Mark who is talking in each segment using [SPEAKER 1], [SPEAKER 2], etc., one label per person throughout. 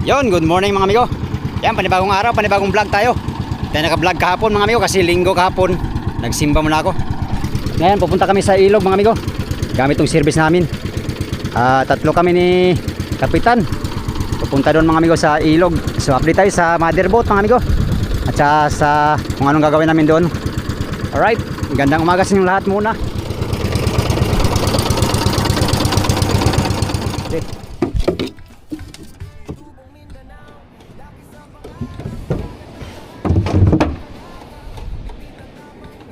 [SPEAKER 1] Yon, good morning mga amigo. Yan, panibagong araw, panibagong vlog tayo. Tayo naka-vlog kahapon mga amigo kasi linggo kahapon. Nagsimba muna ako. Ngayon, pupunta kami sa ilog mga amigo. Gamit tong service namin. Tatlo kami ni Kapitan. Pupunta doon mga amigo sa ilog. So update tayo sa motherboat mga amigo. At sa kung anong gagawin namin doon. Alright, gandang umaga sa inyong lahat muna. Okay.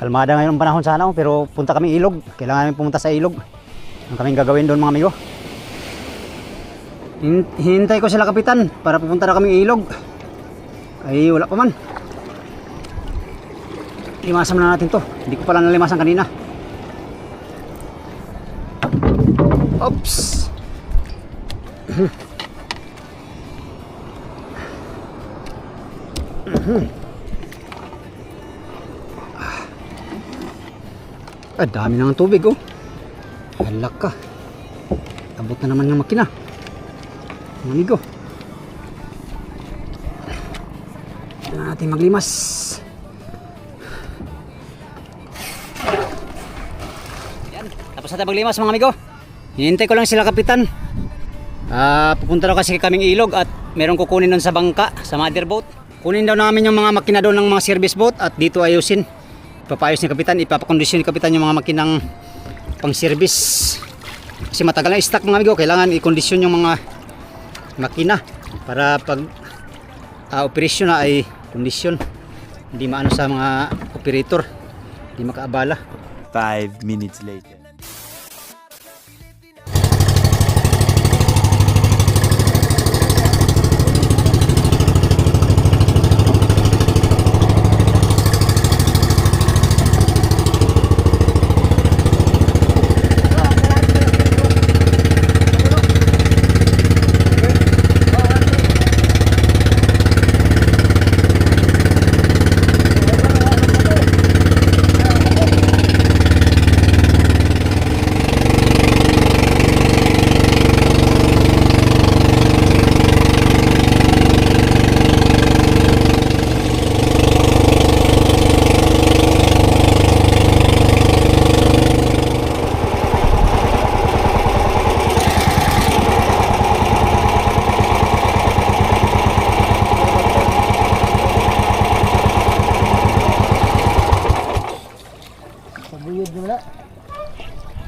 [SPEAKER 1] Kalmada ngayon ang panahon sana pero punta kami ilog. Kailangan namin pumunta sa ilog. Ang kaming gagawin doon mga amigo. Hintay ko sila Kapitan para pupunta na kami ilog. Ay wala pa man. Limasan na natin to. Hindi ko pala nalimasan kanina. Oops. Dami na ng tubig oh. Halak ka. Abot na naman yung makina. Amigo. Kailangan natin maglimas. Yan. Tapos natin maglimas mga amigo. Hinintay ko lang sila Kapitan. Pupunta daw kasi kaming ilog at meron kukunin doon sa bangka, sa motherboat. Kunin daw namin yung mga makina doon ng mga service boat at dito ayusin. Ipapayos ni Kapitan, ipapakondisyon ni Kapitan yung mga makinang pang service. Kasi matagal na stock mga amigo, kailangan i-kondisyon yung mga makina para pag operasyon na ay kondisyon. Hindi maano sa mga operator, hindi makaabala.
[SPEAKER 2] 5 minutes later.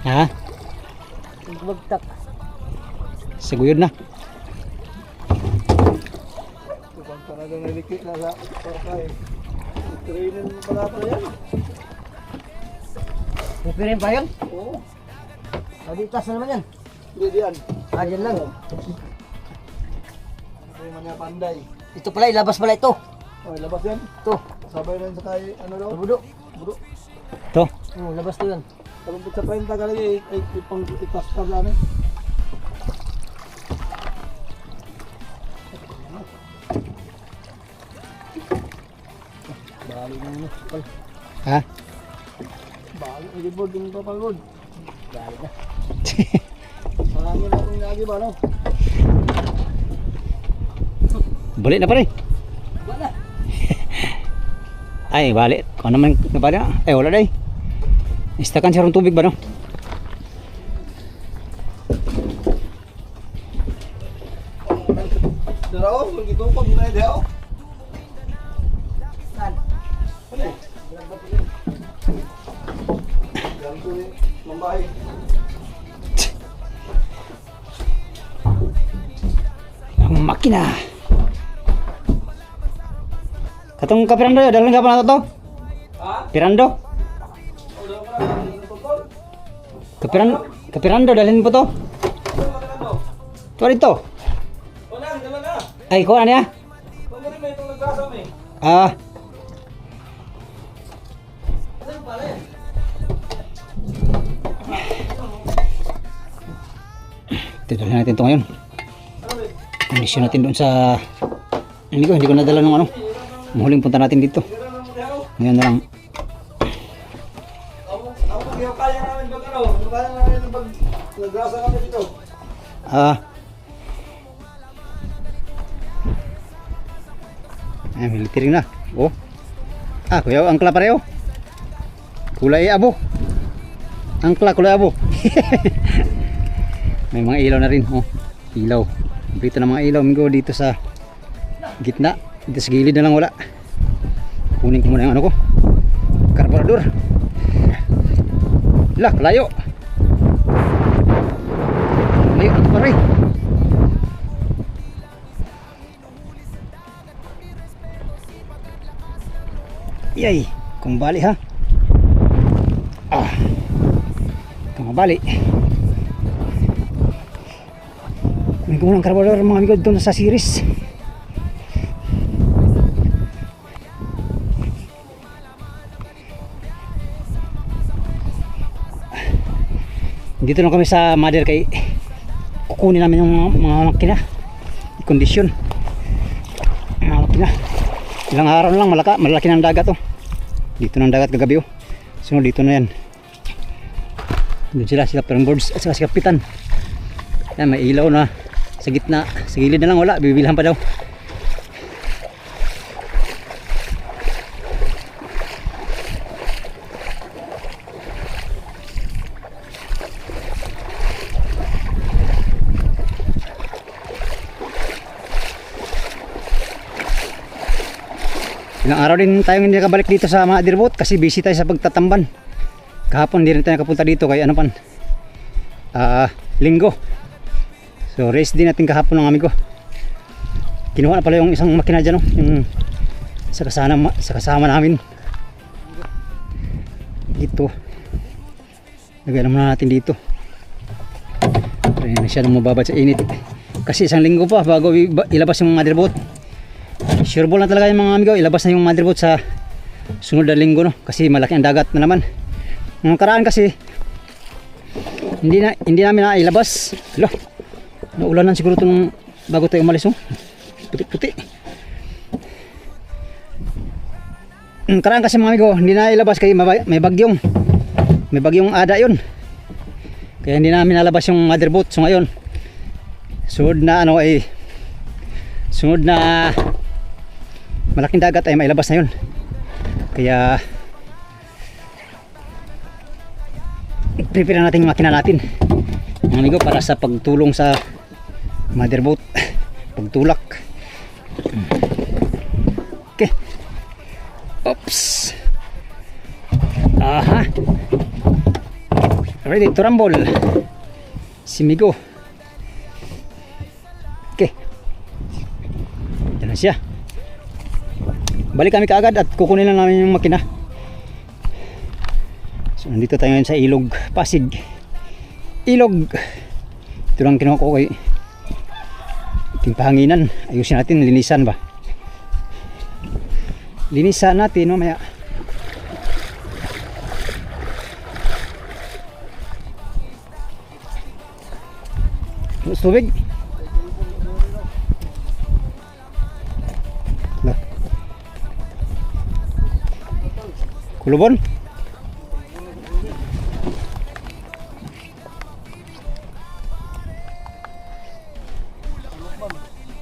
[SPEAKER 1] Ha?
[SPEAKER 3] Bagtak.
[SPEAKER 1] Siguyod na.
[SPEAKER 3] Ibang talagang nalikit na sa parkay. Trainin mo pala pa yan. Pupirin pa yan? Oo. Aditas na naman yan. Hindi diyan. Diyan lang. Ito yung mga panday. Ito pala, ilabas pala ito. Oh, ilabas yan. Ito. Sabay lang sa tayo, ano daw? Budo. Budo.
[SPEAKER 1] To.
[SPEAKER 3] Labas to yan. Kalambot sa pahinta ka lagi, ipang ipastar lang eh. Bali na yun.
[SPEAKER 1] Ha?
[SPEAKER 3] Bali na yun, yung papagod. Bali na. Marami na itong lagi ba, no?
[SPEAKER 1] Balik na pa rin.
[SPEAKER 3] Wala.
[SPEAKER 1] Ay, balik. Kung naman nabalik na. Eh, wala day. Istakan siya rin tubig ba, no?
[SPEAKER 3] Daraw, begitu pag na daw. Saan? Ano? Ganito ni lambahay.
[SPEAKER 1] Ang makina. Katong kapirando, dalang ka pa na to?
[SPEAKER 3] Ha?
[SPEAKER 1] Pirando? Kapirando, dalhin po to. Ito dito. Ay, kuha na niya. Tidalhin natin ito ngayon. Kondisyon natin doon sa hindi ko nadala ng ano. Mahuling punta natin dito. Ngayon na lang.
[SPEAKER 3] Kaya namin pag ano, kaya namin pag nagrasa kami dito.
[SPEAKER 1] Ayan, military na. Oh. Ah, kuya, angkla pareho. Kulay abo. Angkla, kulay abo. May mga ilaw na rin. Oh, ilaw. Dito na mga ilaw. Mingo dito sa gitna. Dito sa gilid na lang wala. Kunin ko muna yung ano ko. Karburador. Lah, layo. Layo na pare. Yay, kung bali ha. Ah. Kung bali. May kumunang karburador mga amigo doon sa series. Dito lang kami sa mother kay kukunin namin yung mga makina. Kondisyon. Mga makina. Ilang araw na lang malaki ng dagat oh. Dito ng dagat kagabi oh. Sunod dito na yan. Doon sila parang boards at saka si kapitan. Yan, may ilaw na sa gitna. Sa gilid na lang wala, bibilhan pa daw. Ilang araw din tayong hindi nakabalik dito sa Mother Boat kasi busy tayo sa pagtatamban. Kahapon hindi rin tayo nakapunta dito kay ano pan linggo. So race din natin kahapon ng amigo. Kinuha na pala yung isang makina dyan, no? Yung sa kasama namin dito. Lagyan naman natin dito. Kaya masyadong mababad sa init kasi isang linggo pa bago ilabas yung Mother Boat. Sure ball na talaga yung mga amigo, ilabas na yung Mother Boat sa sunod na linggo, no? Kasi malaki ang dagat na naman. Nung karaan kasi hindi namin na ilabas. Hala, naulanan siguro itong bago tayo umalis, oh. Puti-puti. Nung karaan kasi mga amigo, hindi na ilabas kasi may bagyong ada yun. Kaya hindi namin nalabas yung Mother Boat. So ngayon sunod na ano ay sunod na malaking dagat ay mailabas na yun. Kaya prepare natin yung makina natin mga amigo para sa pagtulong sa Mother Boat. Pagtulak. Okay. Oops. Aha. Ready to rumble. Si Migo. Okay. Yan na siya. Balik kami kaagad at kukunin lang namin yung makina. So nandito tayo ngayon sa Ilog Pasig. Ilog. Ito lang kinuha ko kay ating pahanginan. Ayusin natin, linisan ba? Linisan natin mamaya. Tubig. Kulubon.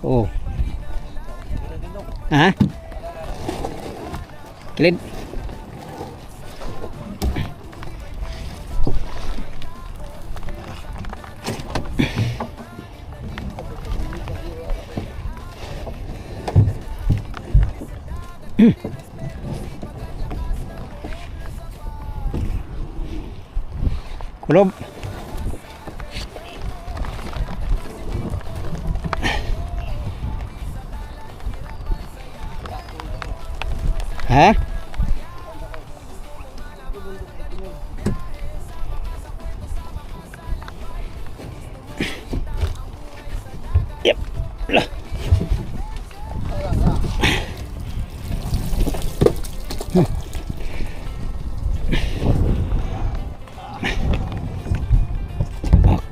[SPEAKER 1] Oh. Ha? Kilid. Kulob. Ha? Yep. Lah.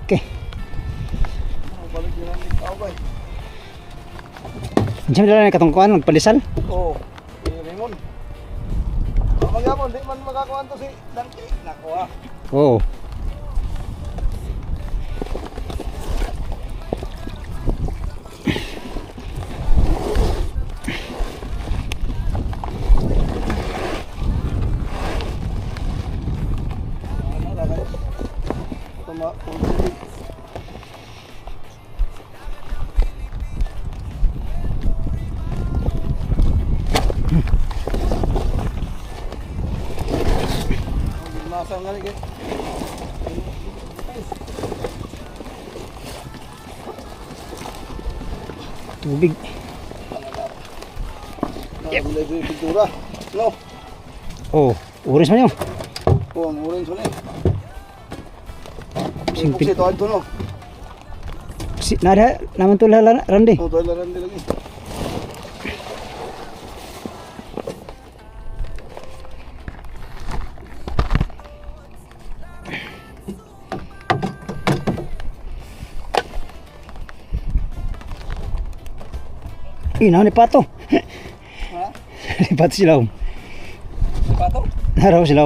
[SPEAKER 1] Okay. Diyan na lang katungkuan magpalisan.
[SPEAKER 3] Oo. Raymond. Magyapon, di man makakuha to si Dante. Nakuha.
[SPEAKER 1] Oh.
[SPEAKER 3] kali guys.
[SPEAKER 1] Tubig.
[SPEAKER 3] Yep. Mulai dari pintura. No.
[SPEAKER 1] Oh, orange man yun.
[SPEAKER 3] Oh, ang orange wala.
[SPEAKER 1] Simpit.
[SPEAKER 3] Ito ito no.
[SPEAKER 1] Si, nada naman to randi.
[SPEAKER 3] Oh, toilet randi lagi.
[SPEAKER 1] Ina ni pato.
[SPEAKER 3] Ha?
[SPEAKER 1] Ni pato sila
[SPEAKER 3] Pato?
[SPEAKER 1] Naraw sila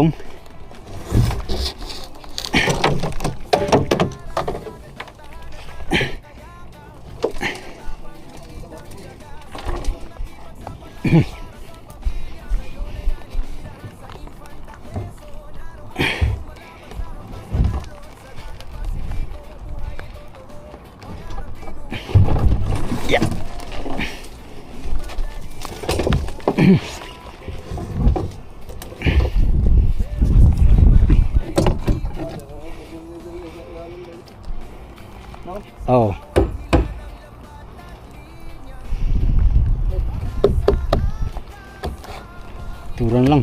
[SPEAKER 1] Yeah. Oh. Turun lang.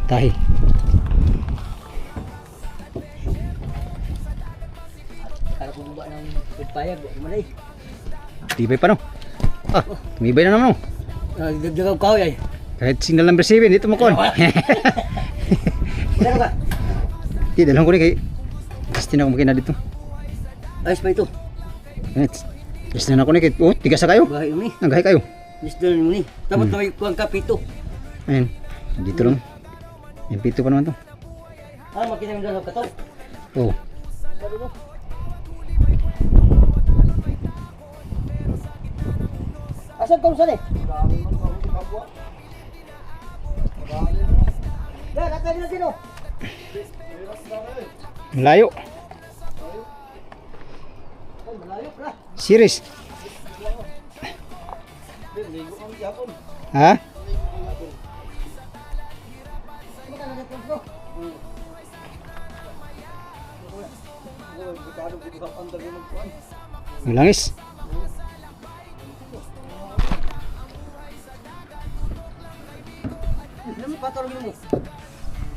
[SPEAKER 1] Tahi.
[SPEAKER 3] Kala ko ba ng pagpayag, malay.
[SPEAKER 1] Tibay pa no. Ah, tumibay na naman no.
[SPEAKER 3] Dagdagaw ka ay.
[SPEAKER 1] Kahit single number 7 dito mo kon.
[SPEAKER 3] Dalo ka.
[SPEAKER 1] Di dalang ko ni kay. Gusto na ko makina dito.
[SPEAKER 3] Ayos pa ito.
[SPEAKER 1] Gusto na ko ni kay. Oh, tiga sa kayo.
[SPEAKER 3] Bahay ni.
[SPEAKER 1] Nagahay kayo.
[SPEAKER 3] Gusto na ni. Tapos na may kuwang kapito.
[SPEAKER 1] Ayun. Dito lang. Yung pito pa naman to.
[SPEAKER 3] Ah, makita yung dalaw kataw.
[SPEAKER 1] Oh.
[SPEAKER 3] Asan ka usan eh? Ya, nakay na sino?
[SPEAKER 1] Malayo.
[SPEAKER 3] Ay, malayo pra.
[SPEAKER 1] Series. Ha?
[SPEAKER 3] Ano ka nagtatapos bro?
[SPEAKER 1] Ang langis.
[SPEAKER 3] Ano patulog mo?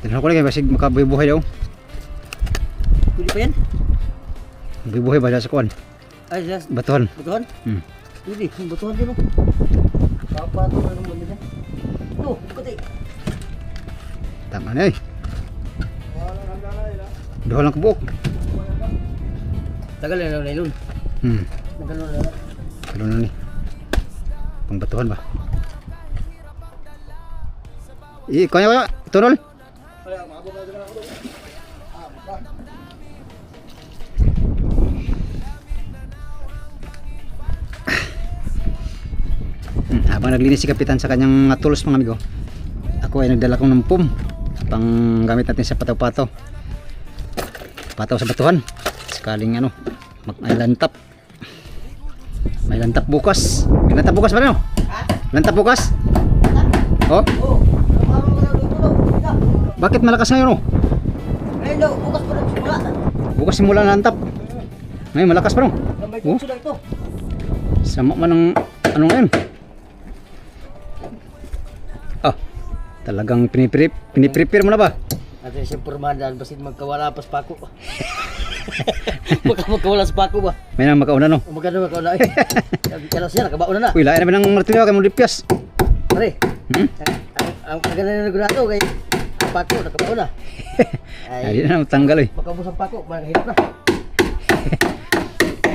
[SPEAKER 1] Dalang ko ni kay basig makabuhay daw.
[SPEAKER 3] Pwede pa yan?
[SPEAKER 1] Buhay ba sa kuan?
[SPEAKER 3] Ay, just
[SPEAKER 1] Batuhan.
[SPEAKER 3] butuhan?
[SPEAKER 1] Hmm.
[SPEAKER 3] Pwede, butuhan din o. Papato na naman nila. Ito, buti.
[SPEAKER 1] Tama na eh. Duha lang kabuok.
[SPEAKER 3] Tagal na lang nailon. Nagano na lang.
[SPEAKER 1] Ano na ni? Pangbatuhan ba? Kaya tunol. Habang naglinis si Kapitan sa kanyang tools mga amigo, ako ay nagdala kong ng pum pang gamit natin sa pataw-pataw. Pataw sa batuhan. Sakaling ano, may lantap. May lantap bukas. May lantap bukas ba no? Lantap bukas? Oh?
[SPEAKER 3] Oh, ano ka na dito?
[SPEAKER 1] Bakit malakas ngayon oh?
[SPEAKER 3] Ngayon daw, bukas pa rin simula.
[SPEAKER 1] Bukas simula na lantap. Ngayon malakas pa no?
[SPEAKER 3] Gambay
[SPEAKER 1] Oh?
[SPEAKER 3] ko sila ito.
[SPEAKER 1] Sama man ng ano ngayon? Ah, talagang piniprepare mo na ba?
[SPEAKER 3] At siya permandan, basit magkawala pas pako. Magkawala sa pako ba?
[SPEAKER 1] May nang makauna no?
[SPEAKER 3] Magkano makawala eh. Kala siya, nakabaon na.
[SPEAKER 1] Uy, lain naman ng martilyo kay mo lipyas.
[SPEAKER 3] Pare,
[SPEAKER 1] Hmm?
[SPEAKER 3] ang kagana na nagurado kay ang pako, nakabaon na.
[SPEAKER 1] Ay, di na tanggal eh.
[SPEAKER 3] Makabus ang pako, mahirap na.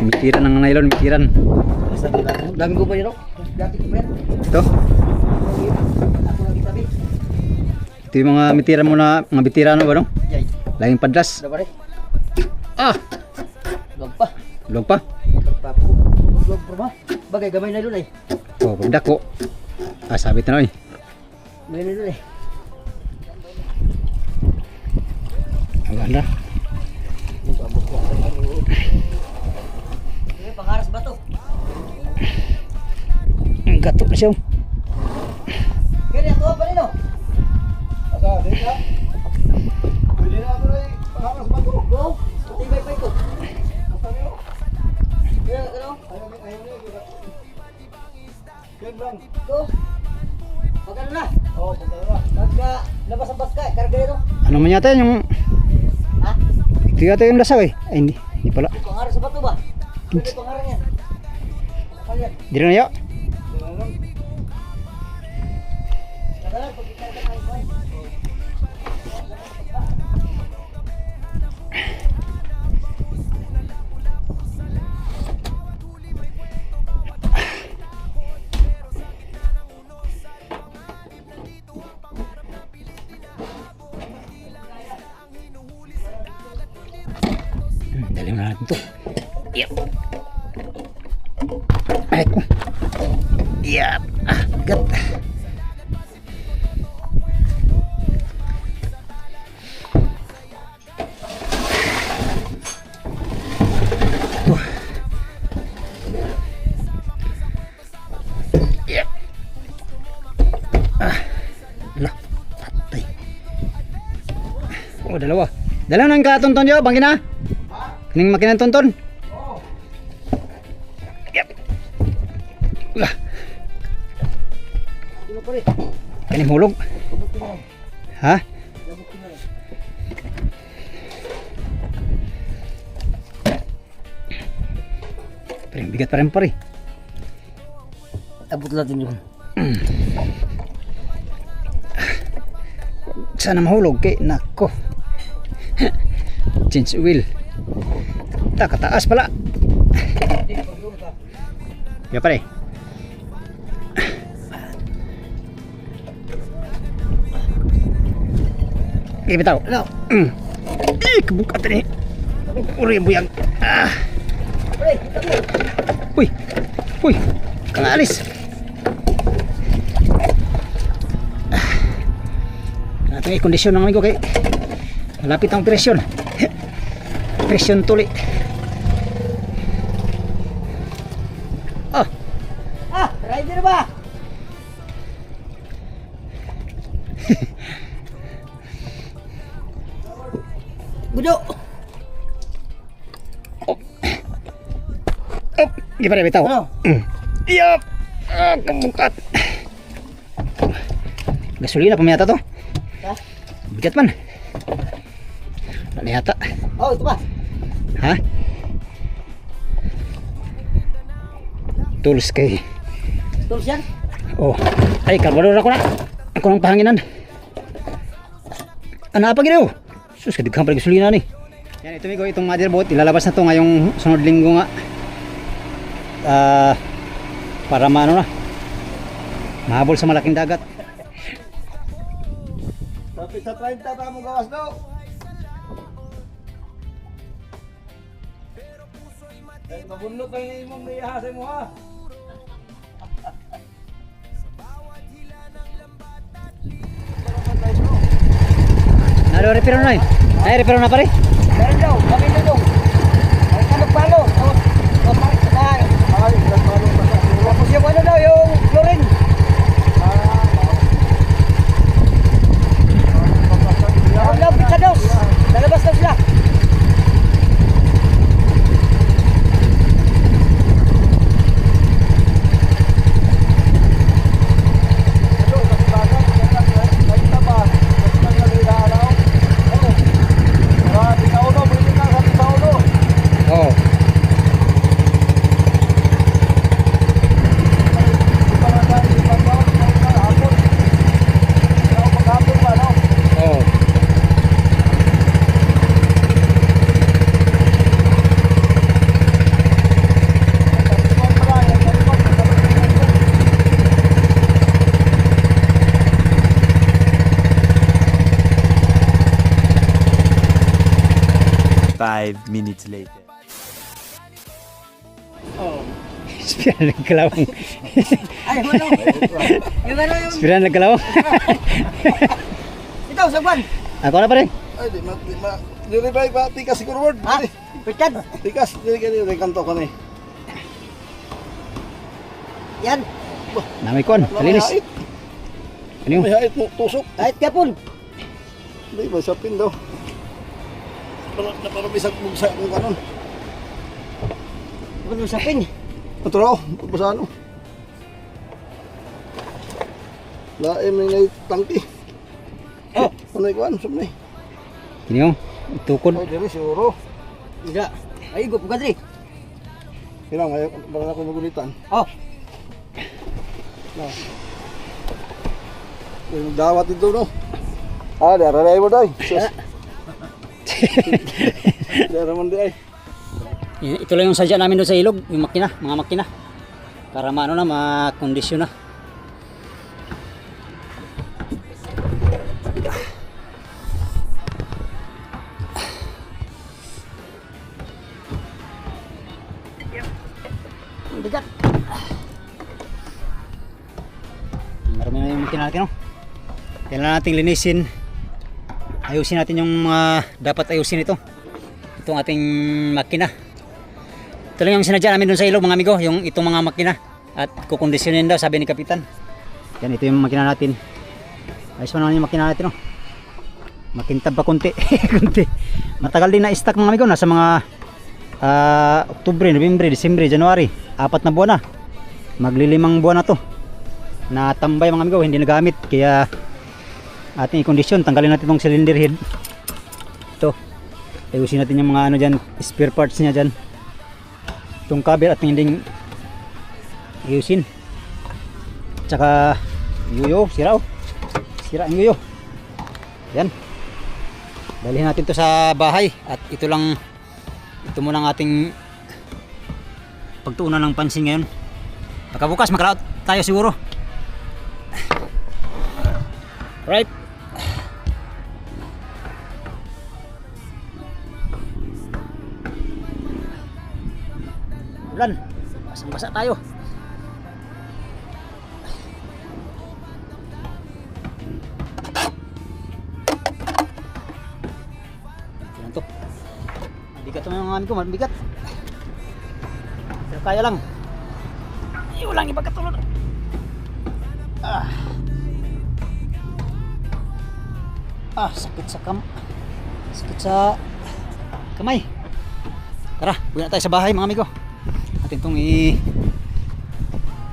[SPEAKER 1] Mitiran ng nylon, mitiran.
[SPEAKER 3] Basta dami ko pa yun, no? Dati ko pa yan.
[SPEAKER 1] Ito.
[SPEAKER 3] Ako lagi tabi.
[SPEAKER 1] Ito yung mga mitiran mo na, mga bitirano ba no?
[SPEAKER 3] Yay,
[SPEAKER 1] Laging padras.
[SPEAKER 3] ano pare?
[SPEAKER 1] Ah!
[SPEAKER 3] Luwag pa.
[SPEAKER 1] Log pa.
[SPEAKER 3] Pagpapo. Luwag pa ba? Bagay, gamay na yun eh.
[SPEAKER 1] Oh, pagdako. Ah, sabit na no eh.
[SPEAKER 3] Gamay na yun eh.
[SPEAKER 1] Ang ganda.
[SPEAKER 3] Sige, pangaras ba to?
[SPEAKER 1] Ang gato na siya.
[SPEAKER 3] Kaya ako pa rin, no? Asa, dito ka? Pagkakas ba ito?
[SPEAKER 4] Go. Tibay pa ito. Kaya ano?
[SPEAKER 3] Ayaw niya. Yan lang.
[SPEAKER 4] Go. Pag ano na?
[SPEAKER 3] Oo, pagkakas.
[SPEAKER 4] Pagka labas ang baska, karga ito.
[SPEAKER 1] Ano man yata yun, yung...
[SPEAKER 4] Ha?
[SPEAKER 1] Ito yata yung lasaw eh. Ay, hindi pala.
[SPEAKER 4] Pangarap sa bato ba? Pwede pangarap yan. Kapal yan.
[SPEAKER 1] Di rin na yun.
[SPEAKER 4] Kadalan, pag ikarga tayo ba?
[SPEAKER 1] Dali mo na natin ito. Yep. Ay ko. Yep. Ah, gat. Yep. Ah. Ala. Patay. Oh, dalawa. Dalawa nang katonton dyan, bangin na. Kaning makinang tonton. Yep. Lah.
[SPEAKER 4] Sino pa rin?
[SPEAKER 1] Kaning hulog. Ha? Parang bigat pa rin pare.
[SPEAKER 4] Abot natin yun.
[SPEAKER 1] Sana mahulog kay nako. Change wheel. Kataas pala. Ya pare. Bitaw.
[SPEAKER 4] Ano?
[SPEAKER 1] Kebuka tadi. Uri buyang. Ah.
[SPEAKER 4] Pre,
[SPEAKER 1] Uy. Uy. Kang alis. Natin ay kondisyon ng amigo kay malapit ang presyon. Presyon tuli. Oh.
[SPEAKER 4] ah, rider ba? Budo.
[SPEAKER 1] Oh. Gimana bitaw?
[SPEAKER 4] Ano?
[SPEAKER 1] Yup. Ah, kebukat. Gasolina pamiyata to.
[SPEAKER 4] Ha?
[SPEAKER 1] Bigat man. Wala yata.
[SPEAKER 4] Oh, ito ba?
[SPEAKER 1] Ha? Tools kay.
[SPEAKER 4] Tools yan?
[SPEAKER 1] Oh. Ay, karbador ako na. Ako ng pahanginan. Ano pa ginaw? Sus, kadigkang pala gasolina ni. Yan, ito migo, itong motherboard. Ilalabas na to ngayong sunod linggo nga. Para maano na. Mahabol sa malaking dagat.
[SPEAKER 3] Tapos sa 30 tamo gawas daw. Ay, mabunot ang imong niyahasay mo ha.
[SPEAKER 1] Nalo, repair na yun. Ay, repair na pare.
[SPEAKER 4] Meron daw, kami na daw. Ay, palo. Ay,
[SPEAKER 3] Nagpalong pa sa ulo.
[SPEAKER 4] tapos yung ano daw, yung chlorine. Meron daw, pizzados. Lalabas daw sila.
[SPEAKER 1] Oh. Oh.
[SPEAKER 2] Five minutes later.
[SPEAKER 1] Spiran nagkalawang.
[SPEAKER 4] Ay, ano? Yung ano yung...
[SPEAKER 1] Spiran nagkalawang.
[SPEAKER 4] Ito, sagwan.
[SPEAKER 1] Ako na pare.
[SPEAKER 3] Ay, di ba tikas siguro word?
[SPEAKER 4] Ha? Pichat.
[SPEAKER 3] Tikas, di kanto ko na eh.
[SPEAKER 4] Yan.
[SPEAKER 1] Namay kon, kalinis. Ano yun?
[SPEAKER 3] May hait mo, tusok.
[SPEAKER 4] Kahit kapon.
[SPEAKER 3] Di ba, sapin daw. para bisag bugsa kung kanon.
[SPEAKER 4] Ano sa pin?
[SPEAKER 3] Matro, basa ano. Laim na tangki.
[SPEAKER 4] Oh,
[SPEAKER 3] Ano ikuan, sumnay.
[SPEAKER 1] Kini oh, tukod.
[SPEAKER 3] Ay, diri siguro.
[SPEAKER 4] tidak. Ay, go Kadri.
[SPEAKER 3] Hirang, ayaw, baka ako magulitan.
[SPEAKER 4] Oh,
[SPEAKER 3] Ay, magdawat dito, no? Ah, dara mo day. Sus. Dara man day.
[SPEAKER 1] Ito lang yung sadya namin doon sa ilog, yung makina, mga makina. Para maano na, makondisyon na. Ang bigat. Marami na yung makina natin, no? Kailangan nating linisin. Ayusin natin yung mga dapat ayusin ito. Itong ating makina. Ito lang yung sinadya namin dun sa ilog mga amigo, yung itong mga makina. At kukondisyonin daw, sabi ni Kapitan. Yan, ito yung makina natin. Ayos pa naman yung makina natin, no? Makintab pa konti. Konti. Matagal din na stock mga amigo, nasa mga Oktubre, Nobyembre, Disyembre, January. 4 na buwan na. Maglilimang buwan na to. Natambay mga amigo, hindi nagamit. Kaya ating i-kondisyon, tanggalin natin itong cylinder head. Ito. Ayusin natin yung mga ano dyan, spare parts niya dyan. Itong cover at hindi ayusin. Tsaka yuyo, sira oh. Sira ang yuyo. Yan. Dalhin natin to sa bahay at ito muna ang ating pagtuunan ng pansin ngayon. Pagkabukas makalaot tayo siguro. Right. Ulan. Basang-basa tayo. Yan to. Bigat naman yung amin ko, mabigat. Pero kaya lang. Walang iba katulad. Sakit sa sakit sa kamay. Tara, uwi na tayo sa bahay mga amigo. Atin itong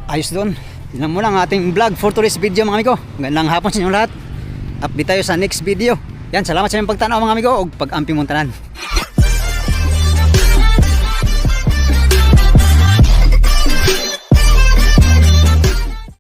[SPEAKER 1] ayos doon. Tignan mo lang ating vlog for today's video mga amigo. Magandang hapon sa inyo lahat. Update tayo sa next video. Yan, salamat sa inyong pagtanaw mga amigo. O pag-ampi mong tanan.